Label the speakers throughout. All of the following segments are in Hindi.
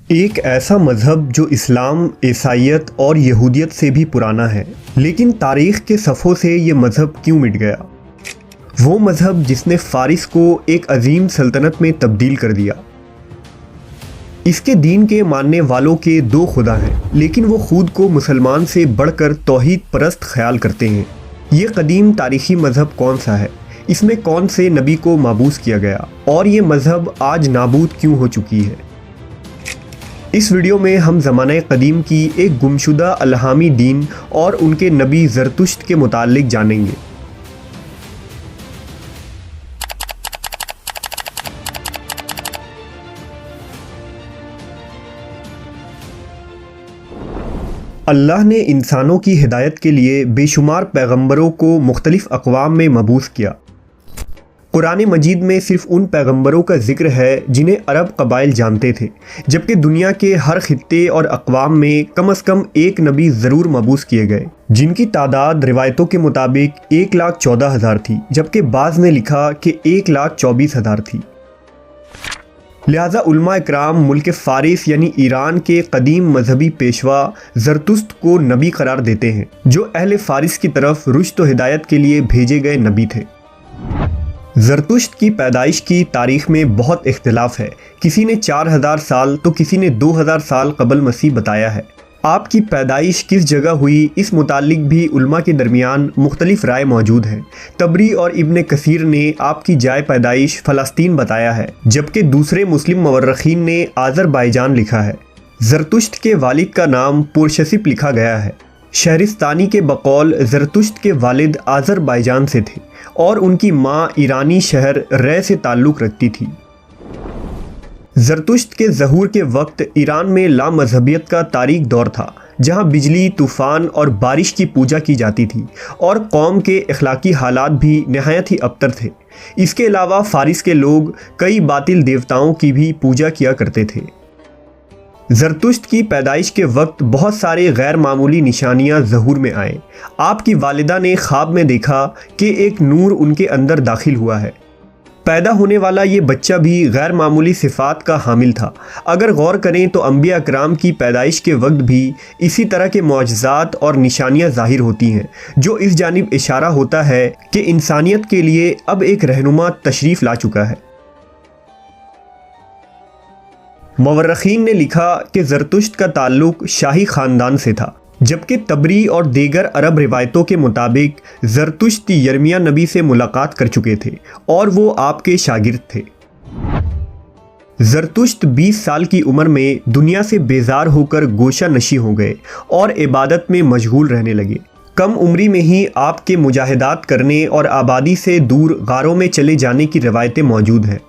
Speaker 1: एक ऐसा मज़हब जो इस्लाम, ईसाईयत और यहूदियत से भी पुराना है, लेकिन तारीख़ के सफ़ों से ये मज़हब क्यों मिट गया? वो मज़हब जिसने फ़ारिस को एक अजीम सल्तनत में तब्दील कर दिया। इसके दीन के मानने वालों के दो खुदा हैं, लेकिन वो खुद को मुसलमान से बढ़कर तौहीद परस्त ख्याल करते हैं। ये कदीम तारीख़ी मज़हब कौन सा है? इसमें कौन से नबी को माबूस किया गया और ये मज़हब आज नाबूद क्यों हो चुकी है? इस वीडियो में हम ज़माने कदीम की एक गुमशुदा अल्हामी दीन और उनके नबी ज़रतुश्त के मुताल्लिक जानेंगे। अल्लाह ने इंसानों की हिदायत के लिए बेशुमार पैगंबरों को मुख्तलिफ़ अक़वाम में मबूस किया। कुरान मजीद में सिर्फ़ उन पैगंबरों का ज़िक्र है जिन्हें अरब कबाइल जानते थे, जबकि दुनिया के हर खित्ते और अक़वाम में कम से कम एक नबी ज़रूर मबूस किए गए, जिनकी तादाद रिवायतों के मुताबिक 1,14,000 थी, जबकि बाज़ ने लिखा कि 1,24,000 थी। लिहाजा उलमा इकराम मुल्क फ़ारिस यानी ईरान के कदीम मजहबी पेशवा ज़रतुश्त को नबी करार देते हैं, जो अहले फ़ारिस की तरफ रुश्द व हिदायत के लिए भेजे गए नबी थे। ज़रतुश्त की पैदाइश की तारीख़ में बहुत इख्तिलाफ़ है। किसी ने 4,000 साल तो किसी ने 2,000 साल क़बल मसीह बताया है। आपकी पैदाइश किस जगह हुई, इस मुतालिक भी उलमा के दरमियान मुख्तलिफ़ राय मौजूद हैं। तबरी और इब्न कसीर ने आपकी जाए पैदाइश फ़लस्तीन बताया है, जबकि दूसरे मुस्लिम मवर्रखीन ने आज़रबाईजान लिखा है। ज़रतुश्त के वालिद का नाम पुरशसिप लिखा गया है। शहरिस्तानी के बकौल ज़रतुश्त के वालिद आज़रबाईजान से थे और उनकी माँ ईरानी शहर रे से ताल्लुक़ रखती थी। ज़रतुश्त के ज़हूर के वक्त ईरान में लामज़हबियत का तारीक दौर था, जहाँ बिजली, तूफ़ान और बारिश की पूजा की जाती थी और कौम के अखलाकी हालात भी नहायत ही अबतर थे। इसके अलावा फ़ारिस के लोग कई बातिल देवताओं की भी पूजा किया करते थे। ज़रतुश्त की पैदाइश के वक्त बहुत सारे गैर मामूली निशानियाँ ज़हूर में आए। आपकी वालिदा ने ख्वाब में देखा कि एक नूर उनके अंदर दाखिल हुआ है। पैदा होने वाला ये बच्चा भी गैर मामूली सिफ़ात का हामिल था। अगर गौर करें तो अंबिया अकराम की पैदाइश के वक्त भी इसी तरह के मौजज़ात और निशानियाँ ज़ाहिर होती हैं, जो इस जानिब इशारा होता है कि इंसानियत के लिए अब एक रहनुमा तशरीफ़ ला चुका है। मवर्रखीन ने लिखा कि ज़रतुश्त का ताल्लुक़ शाही ख़ानदान से था, जबकि तबरी और दीगर अरब रिवायतों के मुताबिक ज़रतुश्त यर्मिया नबी से मुलाकात कर चुके थे और वो आपके शागिर्द थे। ज़रतुश्त 20 साल की उम्र में दुनिया से बेजार होकर गोशा नशी हो गए और इबादत में मशगूल रहने लगे। कम उम्री में ही आपके मुजाहिदात करने और आबादी से दूर गारों में चले जाने की रवायतें मौजूद हैं।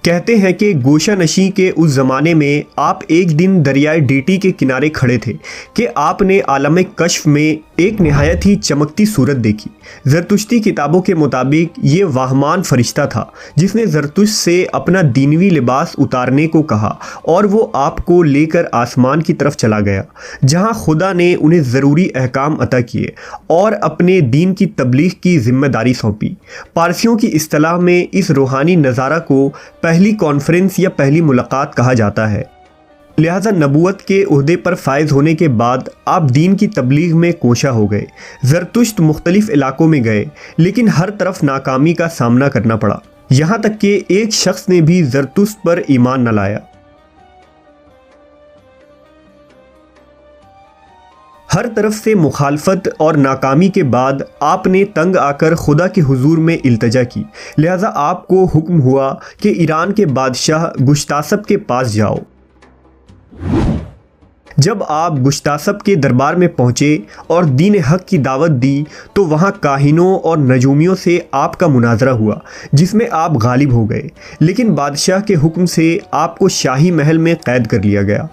Speaker 1: कहते हैं कि गोशा नशी के उस ज़माने में आप एक दिन दरियाए डीटी के किनारे खड़े थे कि आपने आलम कश्फ में एक नहायत ही चमकती सूरत देखी। ज़रतुश्ती किताबों के मुताबिक ये वाहमान फरिश्ता था जिसने ज़रतुश्त से अपना दीनवी लिबास उतारने को कहा और वो आपको लेकर आसमान की तरफ चला गया, जहाँ खुदा ने उन्हें ज़रूरी अहकाम अता किए और अपने दीन की तबलीग की ज़िम्मेदारी सौंपी। पारसियों की इस्तिलाह में इस रूहानी नज़ारा को पहली कॉन्फ्रेंस या पहली मुलाकात कहा जाता है। लिहाजा नबूवत के ओहदे पर फायज होने के बाद आप दीन की तबलीग में कोशा हो गए। ज़रतुश्त मुख्तलिफ इलाकों में गए, लेकिन हर तरफ नाकामी का सामना करना पड़ा। यहाँ तक कि एक शख्स ने भी ज़रतुश्त पर ईमान न लाया। हर तरफ से मुखालफत और नाकामी के बाद आपने तंग आकर खुदा के हुजूर में इल्तजा की। लिहाजा आपको हुक्म हुआ कि ईरान के बादशाह गुश्तासप के पास जाओ। जब आप गुश्तासप के दरबार में पहुँचे और दीन हक़ की दावत दी तो वहाँ काहिनों और नजूमियों से आपका मुनाजरा हुआ, जिसमें आप गालिब हो गए, लेकिन बादशाह के हुक्म से आपको शाही महल में कैद कर लिया गया।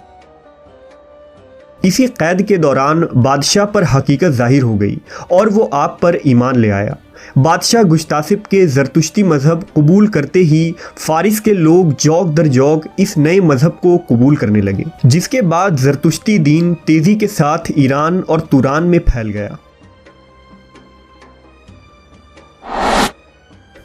Speaker 1: इसी कैद के दौरान बादशाह पर हकीकत जाहिर हो गई और वो आप पर ईमान ले आया। बादशाह गुश्तासिप के ज़रतुश्ती मज़हब कबूल करते ही फ़ारिस के लोग जौक दर जौक इस नए मज़हब को कबूल करने लगे, जिसके बाद ज़रतुश्ती दीन तेज़ी के साथ ईरान और तुरान में फैल गया।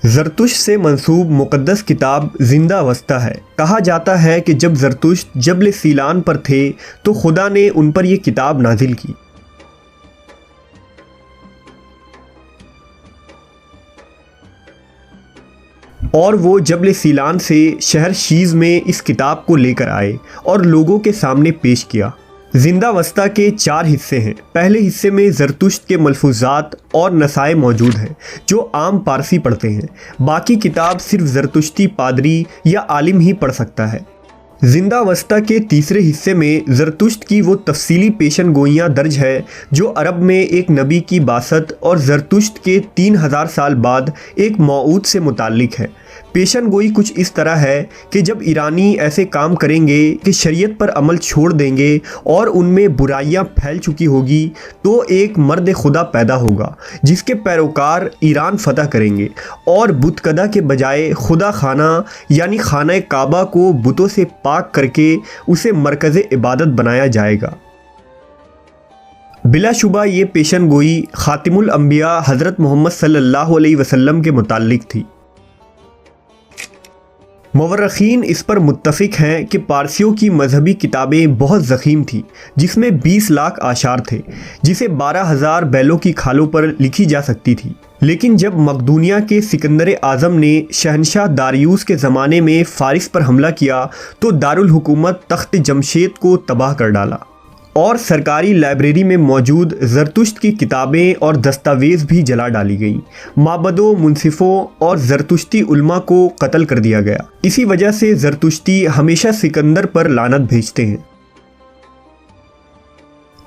Speaker 1: ज़रतुश्त से मंसूब मुक़द्दस किताब ज़िंदा अवस्था है। कहा जाता है कि जब ज़रतुश्त जबल सीलान पर थे तो खुदा ने उन पर यह किताब नाजिल की। और वो जबल सीलान से शहर शीज़ में इस किताब को लेकर आए और लोगों के सामने पेश किया। ज़िंदावस्था के 4 हिस्से हैं। पहले हिस्से में ज़रतुश्त के मलफूज़ात और नसाए मौजूद हैं जो आम पारसी पढ़ते हैं। बाकी किताब सिर्फ ज़रतुश्ती पादरी या आलिम ही पढ़ सकता है। ज़िंदावस्था के तीसरे हिस्से में ज़रतुश्त की वो तफसीली पेशन गोइयाँ दर्ज है जो अरब में एक नबी की बासत और ज़रतुश्त के 3000 साल बाद एक मौऊद से मुताल्लिक है। पेशन गोई कुछ इस तरह है कि जब ईरानी ऐसे काम करेंगे कि शरीयत पर अमल छोड़ देंगे और उनमें बुराइयां फैल चुकी होगी तो एक मर्द खुदा पैदा होगा जिसके पैरोकार ईरान फतह करेंगे और बुतकदा के बजाय खुदा खाना यानी खाना काबा को बुतों से पाक करके उसे मरकज़ इबादत बनाया जाएगा। बिलाशुबा ये पेशन गोई खातिमुल अंबिया हज़रत मोहम्मद सल्लल्लाहु अलैहि वसल्लम के मुताल्लिक थी। मुवर्रिखीन इस पर मुत्तफ़िक हैं कि पारसियों की मजहबी किताबें बहुत ज़ख़ीम थीं जिसमें 20 लाख आशार थे जिसे 12,000 बैलों की खालों पर लिखी जा सकती थी। लेकिन जब मकदूनिया के सिकंदर आज़म ने शहनशाह दारियूस के ज़माने में फ़ारिस पर हमला किया तो दारुल हुकूमत तख्त जमशेद को तबाह कर डाला और सरकारी लाइब्रेरी में मौजूद ज़रतुश्त की किताबें और दस्तावेज़ भी जला डाली गईं। माबदों, मुनसिफ़ों और ज़रतुश्ती उल्मा को कत्ल कर दिया गया। इसी वजह से ज़रतुश्ती हमेशा सिकंदर पर लानत भेजते हैं।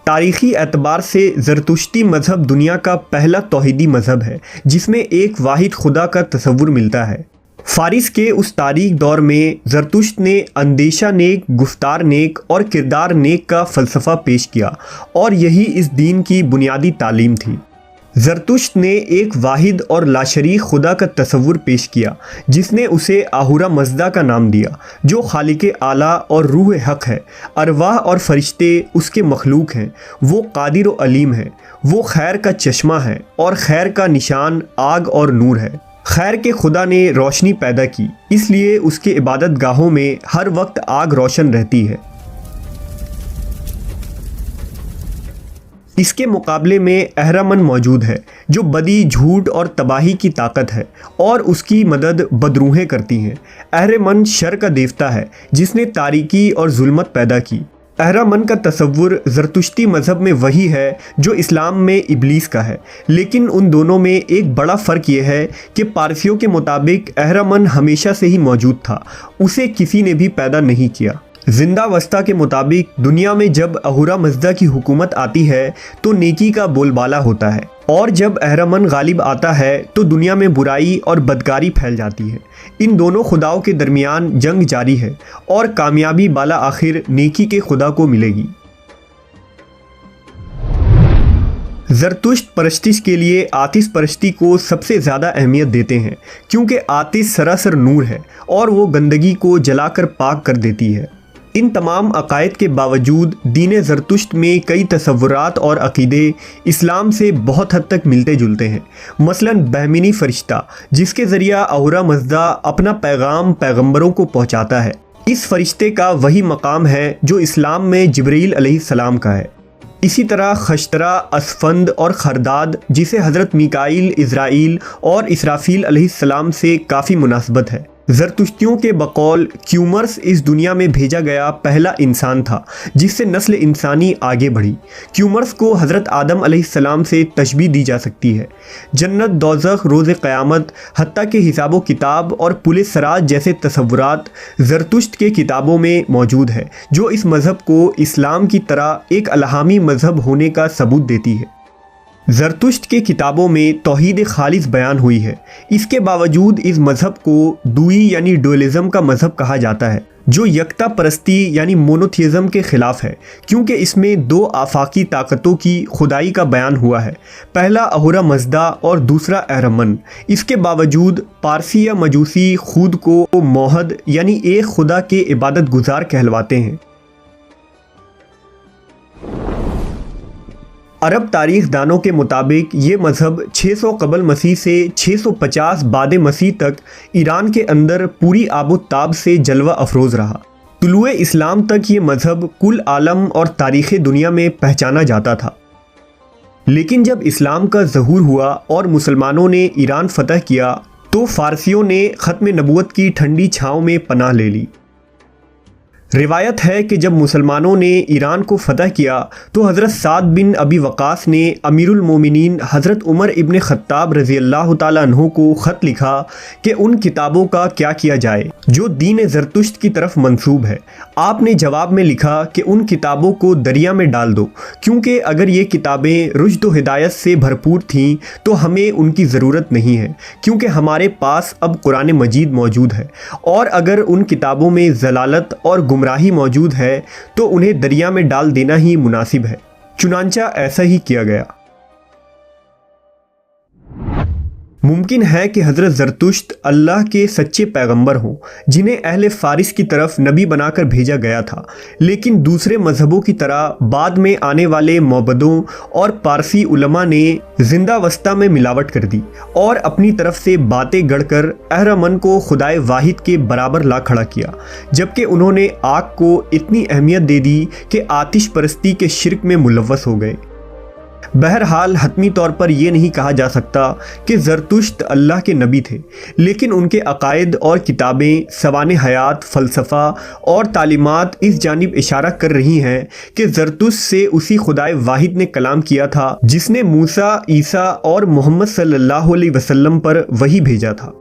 Speaker 1: तारीख़ी एतबार से ज़रतुश्ती मज़हब दुनिया का पहला तौहीदी मज़हब है जिसमें एक वाहिद खुदा का तसव्वुर मिलता है। फ़ारिस के उस तारीख दौर में ज़रतुश्त ने अंदेशा नेक, गुफ्तार नेक और किरदार नेक का फ़लसफ़ा पेश किया और यही इस दीन की बुनियादी तालीम थी। ज़रतुश्त ने एक वाहिद और लाशरीक खुदा का तसव्वुर पेश किया जिसने उसे आहुरा मज़दा का नाम दिया जो खालिक आला और रूह हक़ है। अरवाह और फरिश्ते उसके मखलूक हैं। वो कादिर व अलीम है। वो खैर का चश्मा है और खैर का निशान आग और नूर है। खैर के खुदा ने रोशनी पैदा की इसलिए उसके इबादत गाहों में हर वक्त आग रोशन रहती है। इसके मुकाबले में अहरामन मौजूद है जो बदी, झूठ और तबाही की ताकत है और उसकी मदद बदरूहें करती हैं। अहरामन शर का देवता है जिसने तारीकी और जुल्मत पैदा की। अहरामन का तसव्वुर ज़रतुश्ती मज़हब में वही है जो इस्लाम में इब्लीस का है, लेकिन उन दोनों में एक बड़ा फ़र्क यह है कि पारसियों के मुताबिक अहरामन हमेशा से ही मौजूद था, उसे किसी ने भी पैदा नहीं किया। ज़िंदावस्था के मुताबिक दुनिया में जब अहुरा मज़दा की हुकूमत आती है तो नेकी का बोलबाला होता है और जब अहरामन गालिब आता है तो दुनिया में बुराई और बदकारी फैल जाती है। इन दोनों खुदाओं के दरमियान जंग जारी है और कामयाबी बाला आखिर नेकी के खुदा को मिलेगी। ज़रतुश्त परस्तिश के लिए आतिश परस्ती को सबसे ज़्यादा अहमियत देते हैं क्योंकि आतिश सरासर नूर है और वो गंदगी को जलाकर पाक कर देती है। इन तमाम अकायद के बावजूद दीन ज़रतुश्त में कई तसव्वुरात और अक़ीदे इस्लाम से बहुत हद तक मिलते जुलते हैं। मसलन बहमीनी फ़रिश्ता जिसके ज़रिया अहुरा मज़दा अपना पैगाम पैगंबरों को पहुँचाता है। इस फ़रिश्ते का वही मकाम है जो इस्लाम में जिब्रील अलैहिस्सलाम का है। इसी तरह खश्तरा, असफंद और खरदाद जिसे हज़रत मीकाईल, इज़राइल और इसराफील अलैहिस्सलाम से काफ़ी मुनासबत है। ज़रतुश्तियों के बकौल क्यूमर्स इस दुनिया में भेजा गया पहला इंसान था जिससे नस्ल इंसानी आगे बढ़ी। क्यूमर्स को हज़रत आदम अलैहिस्सलाम से तशबीह दी जा सकती है। जन्नत, दोज़ख, रोज़ क़यामत, हत्ता के हिसाब किताब और पुले सराज जैसे तसव्वुरात ज़रतुश्त के किताबों में मौजूद है जो इस मज़हब को इस्लाम की तरह एक अलहामी मज़हब होने का सबूत देती है। ज़रतुश्त के किताबों में तौहीद खालिस बयान हुई है। इसके बावजूद इस मज़हब को दुई यानी डुअलिज़म का मज़हब कहा जाता है जो यकता परस्ती यानी मोनोथिज़म के ख़िलाफ़ है क्योंकि इसमें 2 आफाकी ताकतों की खुदाई का बयान हुआ है, पहला अहुरा मज़दा और दूसरा अहरामन। इसके बावजूद पारसी या मजूसी खुद को मोहद यानी एक खुदा के इबादत गुजार कहलवाते हैं। अरब तारीख दानों के मुताबिक ये मज़हब 600 कबल मसीह से 650 बाद मसीह तक ईरान के अंदर पूरी आबोताब से जलवा अफरोज़ रहा। तुलुए इस्लाम तक ये मज़हब कुल आलम और तारीख़ दुनिया में पहचाना जाता था। लेकिन जब इस्लाम का ज़हूर हुआ और मुसलमानों ने ईरान फ़तह किया तो फ़ारसियों ने ख़त्म नबूवत की ठंडी छाँव में पनाह ले ली। रिवायत है कि जब मुसलमानों ने ईरान को फ़तह किया तो हज़रत साद बिन अबी वक़ास ने अमीरुल मोमिनीन हज़रत उमर इब्न ख़त्ताब रज़ी अल्लाह ताला अन्हु को ख़त लिखा कि उन किताबों का क्या किया जाए जो दीन ज़रतुश्त की तरफ मंसूब है। आपने जवाब में लिखा कि उन किताबों को दरिया में डाल दो, क्योंकि अगर ये किताबें रुश्द व हिदायत से भरपूर थीं तो हमें उनकी ज़रूरत नहीं है, क्योंकि हमारे पास अब कुरान मजीद मौजूद है, और अगर उन किताबों में ज़लालत और गुमराही मौजूद है तो उन्हें दरिया में डाल देना ही मुनासिब है। चुनांचा ऐसा ही किया गया। मुमकिन है कि हज़रत ज़रतुश्त अल्लाह के सच्चे पैगंबर हों जिन्हें अहले फ़ारिस की तरफ नबी बनाकर भेजा गया था, लेकिन दूसरे मज़हबों की तरह बाद में आने वाले मौबदों और पारसी उलमा ने जिंदावस्ता में मिलावट कर दी और अपनी तरफ से बातें गढ़कर अहरमन को खुदाए वाहिद के बराबर ला खड़ा किया, जबकि उन्होंने आग को इतनी अहमियत दे दी कि आतिश परस्ती के शिर्क में मुलव्वस हो गए। बहरहाल हतमी तौर पर यह नहीं कहा जा सकता कि ज़रतुश्त अल्लाह के नबी थे, लेकिन उनके अकायद और किताबें, सवाने हयात, फ़लसफ़ा और तालीमात इस जानिब इशारा कर रही हैं कि ज़रतुश्त से उसी खुदाए वाहिद ने कलाम किया था जिसने मूसा, ईसा और मोहम्मद सल्लल्लाहु अलैहि वसल्लम पर वही भेजा था।